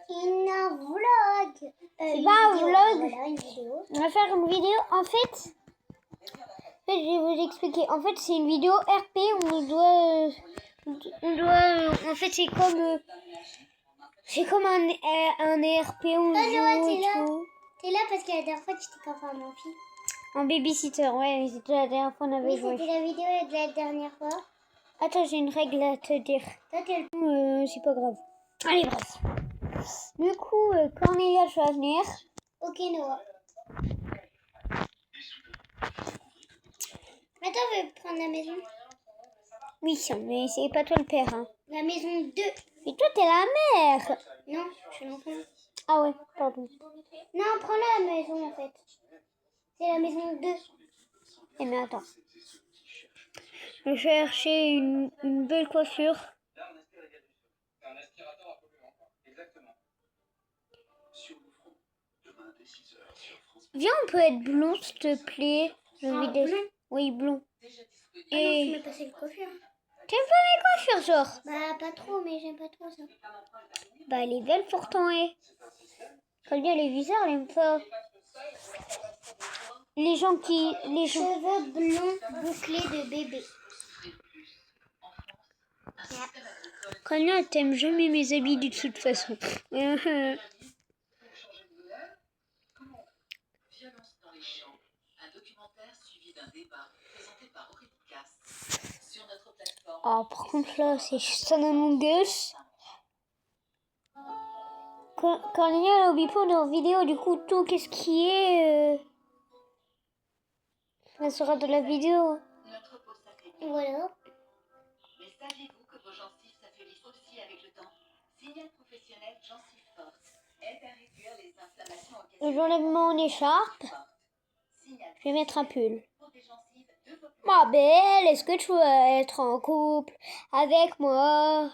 Une vlog. C'est pas un vlog. Voilà, une vidéo. On va faire une vidéo. En fait, je vais vous expliquer. En fait, c'est une vidéo RP. En fait, c'est comme un RP. On Noah, joue t'es et là. tout. T'es là parce que la dernière fois, tu t'es confié à mon fils. En babysitter, ouais. C'était la dernière fois qu'on avait Oui, joué. c'était la vidéo de la dernière fois. Attends, j'ai une règle à te dire. Toi, t'es C'est pas grave. Allez, bref. Du coup, Cornelia, tu vas venir. Ok, Noah. Attends, je vais prendre la maison. Oui, mais c'est pas toi le père. Hein. La maison 2. Et toi, t'es la mère. Non, je suis l'enfant. Ah ouais, pardon. Non, prends la maison en fait. C'est la maison 2. Eh mais attends. Je vais chercher une belle coiffure. Viens, on peut être blond, s'il te plaît. Blond? Oui, blond. Ah non, tu m'as passé le coiffure. T'aimes pas mes coiffures, genre? Bah, pas trop, mais j'aime pas trop ça. Bah, elle est belle pourtant, Quand bien les viseurs, elle aime pas. Les gens... Cheveux blonds bouclés de bébé. Quand bien, elle t'aime jamais mes habits de toute façon. Oh, par contre, là, c'est juste un Among Us. Quand il y a l'Obipo dans vidéo, du coup, tout qu'est-ce qui est... Ça sera de la vidéo. Voilà. Mais saviez-vous que vos gencives s'affaiblissent aussi avec le temps? Signal professionnel gencives fortes aide à réduire les inflammations Et j'enlève mon écharpe. Je vais mettre un pull. Ma belle, est-ce que tu veux être en couple avec moi?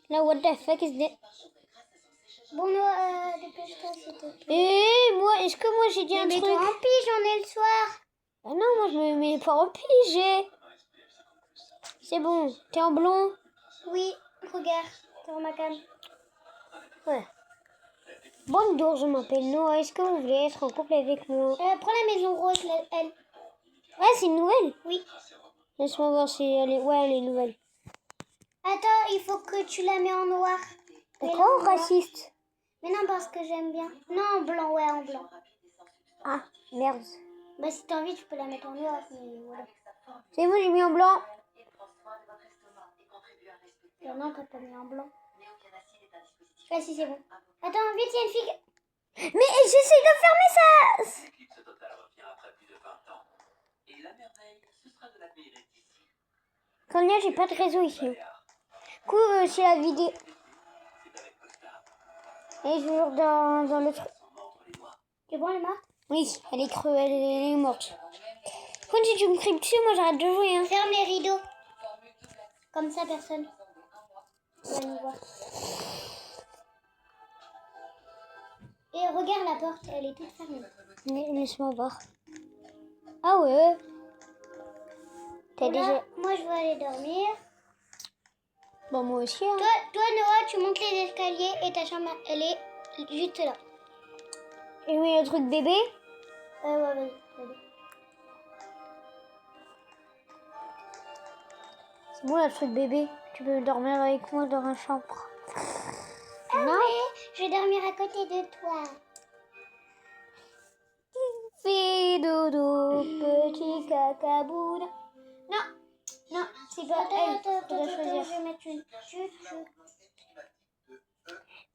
Là, what the fuck is this? Bon, Noah, dépêche-toi s'il te plaît. Et moi, est-ce que moi j'ai dit un truc? Mets-toi en pige, on est le soir. Ah non, moi je me mets pas en pige. C'est bon, t'es en blond? Oui, regarde, dans ma cam. Ouais. Bonjour, je m'appelle Noah. Est-ce que vous voulez être en couple avec moi? Prends la maison rose, elle. Ouais, c'est une nouvelle. Oui. Laisse-moi voir si elle est... Ouais, elle est nouvelle. Attends, il faut que tu la mets en noir. D'accord, raciste. Mais non, parce que j'aime bien. Non, en blanc, ouais, en blanc. Ah, merde. Bah, si t'as envie, tu peux la mettre en noir, mais voilà. C'est bon, j'ai mis en blanc. Non, t'as pas mis en blanc. Ah, si, c'est bon. Attends, vite, il y a une fille. Mais j'essaie de fermer ça. Quand il y a, j'ai pas de réseau ici. Du coup, c'est la vidéo. Et je joue dans le truc. C'est bon, elle est morte? Oui, elle est crue, elle est morte. Quand tu me cries dessus, moi j'arrête de jouer. Hein. Ferme les rideaux. Comme ça, personne va nous voir. Et regarde la porte, elle est toute fermée. Laisse-moi voir. Ah ouais. T'as Voilà, déjà... moi, je veux aller dormir. Bon, moi aussi. Hein. Toi, Noah, tu montes les escaliers et ta chambre, elle est juste là. Et oui, le truc bébé. Ouais, vas-y. C'est bon, le truc bébé. Tu peux dormir avec moi dans la chambre. Ah non. ouais, je vais dormir à côté de toi. Fais dodo, petit cacaboune. Non, c'est pas elle. Attends, Je dois choisir. je vais mettre une chute.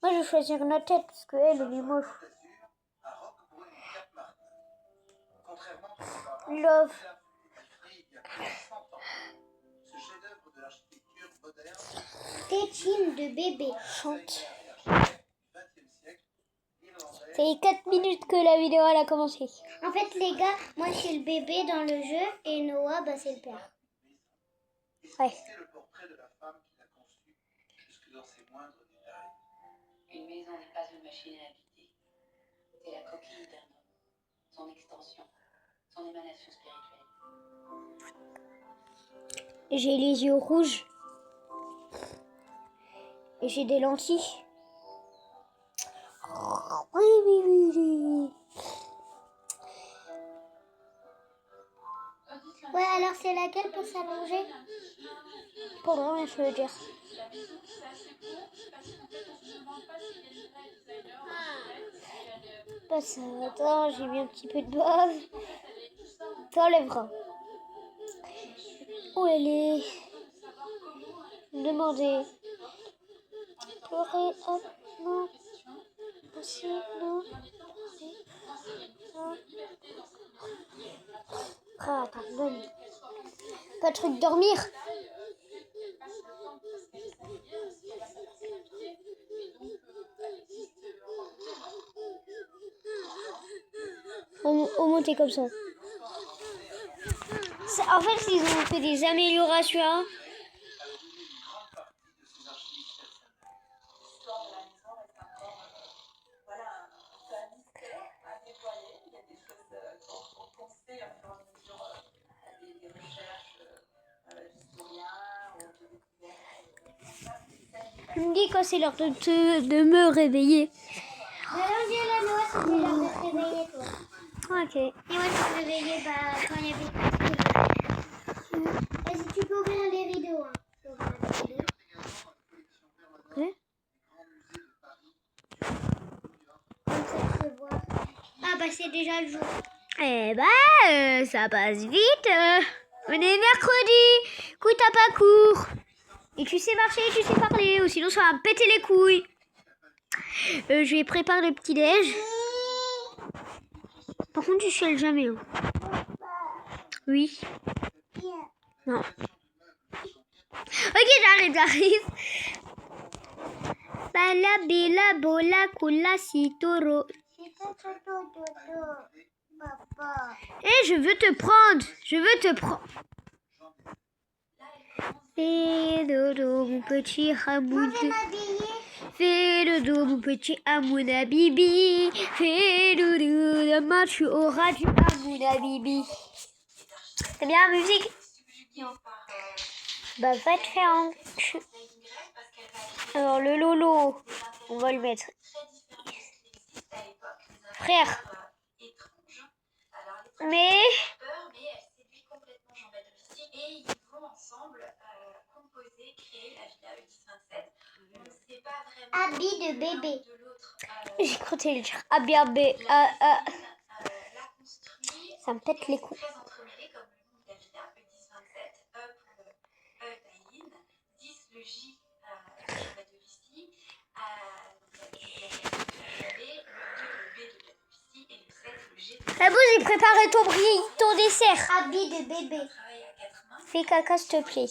Moi, je vais choisir notre tête parce qu'elle, elle est moche. Love. Tétine de bébé. Chante. Ça fait 4 minutes que la vidéo elle a commencé. En fait, les gars, moi, je suis le bébé dans le jeu et Noah, bah, c'est le père. Ouais. Une maison n'est pas une machine à habiter. C'est la coquille d'un homme, son extension, son émanation spirituelle. J'ai les yeux rouges. Et j'ai des lentilles. Oui, oui, oui, oui. Ouais, alors c'est laquelle pour s'allonger? Pour dormir, je veux dire. Pas ça. Attends, j'ai mis un petit peu de bave. T'enlèveras. Où elle est? Demandez. Pleurer, hop, non. Aussi, non. Non. Ah, pardon. Pas de truc dormir. On montait comme ça. En fait, ils ont fait des améliorations. Tu me dis quand c'est l'heure de me réveiller. Alors, j'ai la noix, c'est l'heure de te réveiller, toi. Ok. Et moi, je me suis réveillée quand il y avait pas de Vas-y, tu peux ouvrir les rideaux. Hein. Tu peux ouvrir les rideaux. Ouais. Comme ça, tu peux voir. Ah, bah, c'est déjà le jour. Eh ben, ça passe vite. On est mercredi. Écoute, t'as pas cours. Et tu sais marcher, tu sais parler. Ou sinon, ça va me péter les couilles. Je vais préparer le petit-déj. Par contre, tu chiales jamais. Hein. Oui. Non. Ok, j'arrive. Bala, bela, bola, kula, sitoro. Papa. Eh, je veux te prendre. Fais dodo, mon petit Hamoud. Fais dodo, mon petit Hamouna Bibi. Fais dodo, demain tu auras du Hamouna Bibi. C'est bien la musique? Non. Bah, va te faire un cul. Alors, le Lolo, on va le mettre. Frère. Mais... Habit de bébé. J'ai cru que t'allais dire habillé. Ça me pète les couilles. Ah bon, j'ai préparé ton dessert. Habit de bébé. Fais caca, s'il te plaît.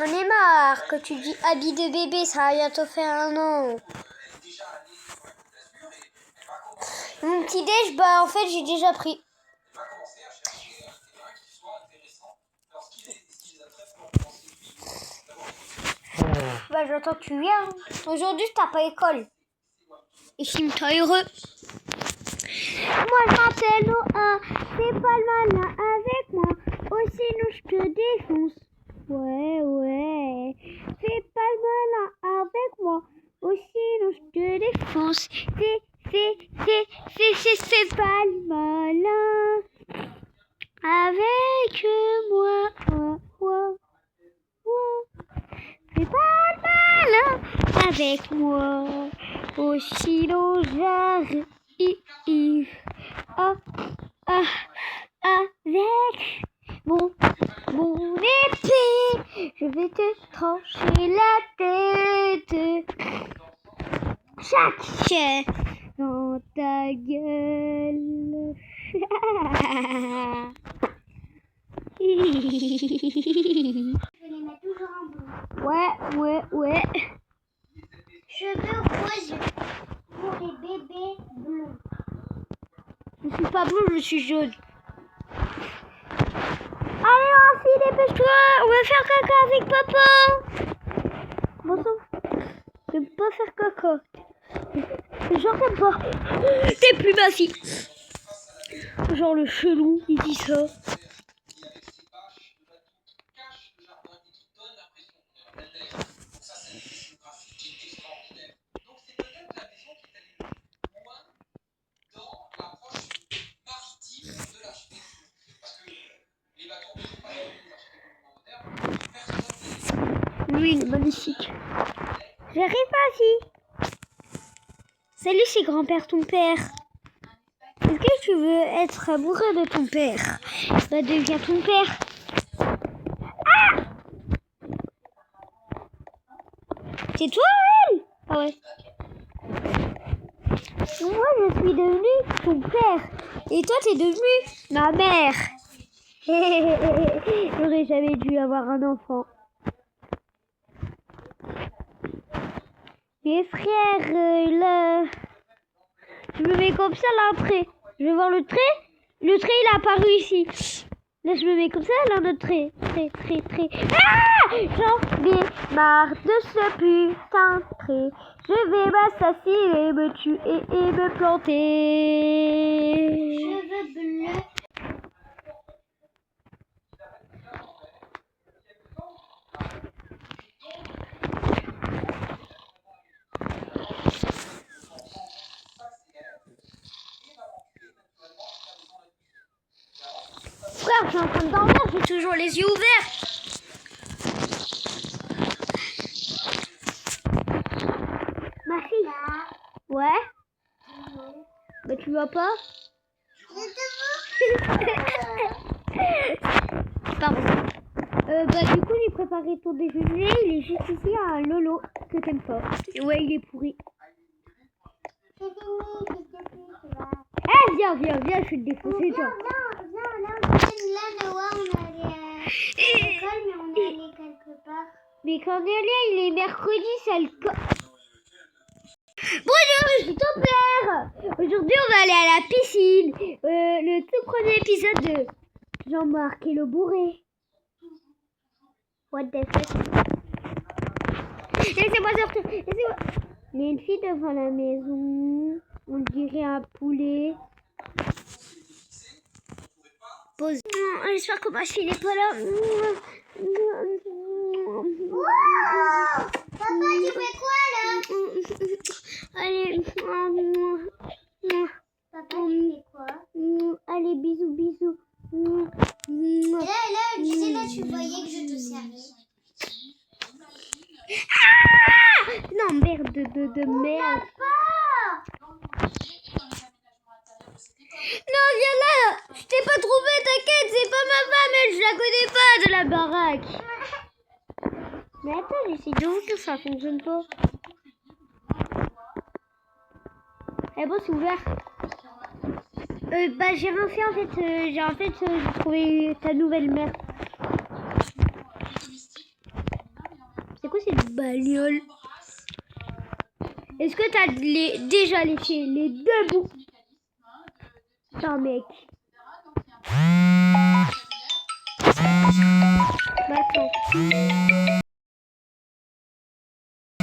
On est marre que tu dis habit de bébé, ça va bientôt faire 1 an. Mon petit déj, bah en fait j'ai déjà pris. Bah j'entends que tu viens. Aujourd'hui t'as pas école. Et filme-toi heureux. Moi je m'appelle Noah, fais pas le malin avec moi, oh sinon je te défonce. Ouais, fais pas le malin avec moi, oh sinon je te défonce. Fais pas le malin avec moi, fais pas le malin avec moi, oh sinon j'arrive. Avec mon épée, je vais te trancher la tête. Chac dans ta gueule. Je vais les mettre toujours en bleu. Ouais. Cheveux roses pour les bébés blonds. Je suis pas bleu, je suis jaune. Allez, ma fille, dépêche-toi. On va faire caca avec papa. Bon sang, je peux pas faire caca. Genre, t'aimes pas. T'es plus ma fille. Genre, le chelou, il dit ça. lui, il est magnifique. J'arrive pas, si. Salut, c'est grand-père, ton père. Est-ce que tu veux être amoureux de ton père? Bah, deviens ton père. Ah! C'est toi, elle? Ah ouais. Moi, je suis devenue ton père. Et toi, t'es devenue ma mère. J'aurais jamais dû avoir un enfant. Mes frères, là... Je me mets comme ça, là, un trait. Je vais voir le trait. Le trait, il est apparu ici. Là, je me mets comme ça, là, le trait. Trait. Ah! J'en ai marre de ce putain de trait. Je vais m'assassiner, me tuer et me planter. Cheveux bleus. Frère, je suis en train de dormir, j'ai toujours les yeux ouverts. Ma fille. Ouais. Bah tu vois pas. Pardon. Bah du coup j'ai préparé ton déjeuner, il est juste ici à un Lolo que t'aimes pas. Ouais, il est pourri. C'est fini, tu vois. Eh viens, je vais te défoncer toi. Viens, là, Noah, on allait à l'école, mais on est allé quelque part. Mais Cornelia, il est mercredi, c'est le Bonjour, je suis ton père. Aujourd'hui, on va aller à la piscine. Le tout premier épisode de Jean-Marc et le bourré. What the fuck? Laissez-moi sortir. Laissez-moi. Il y a une fille devant la maison. On dirait un poulet. Pause. J'espère que ma fille n'est pas là. Papa, tu fais quoi là? Allez. Papa, tu fais quoi? Allez, bisous. Là, tu sais, là, tu voyais que je te servais. Ah! Non, merde de merde. Non, viens là. Je t'ai pas trouvé, t'inquiète, c'est pas ma femme, elle, je la connais pas de la baraque. Mais attends, j'essaie de ouvrir, ça fonctionne pas. Eh bon, c'est ouvert. Bah j'ai rien fait en fait, j'ai trouvé ta nouvelle mère. C'est quoi cette bagnole? Est-ce que t'as déjà léché les deux bouts? Putain mec. Bah attends.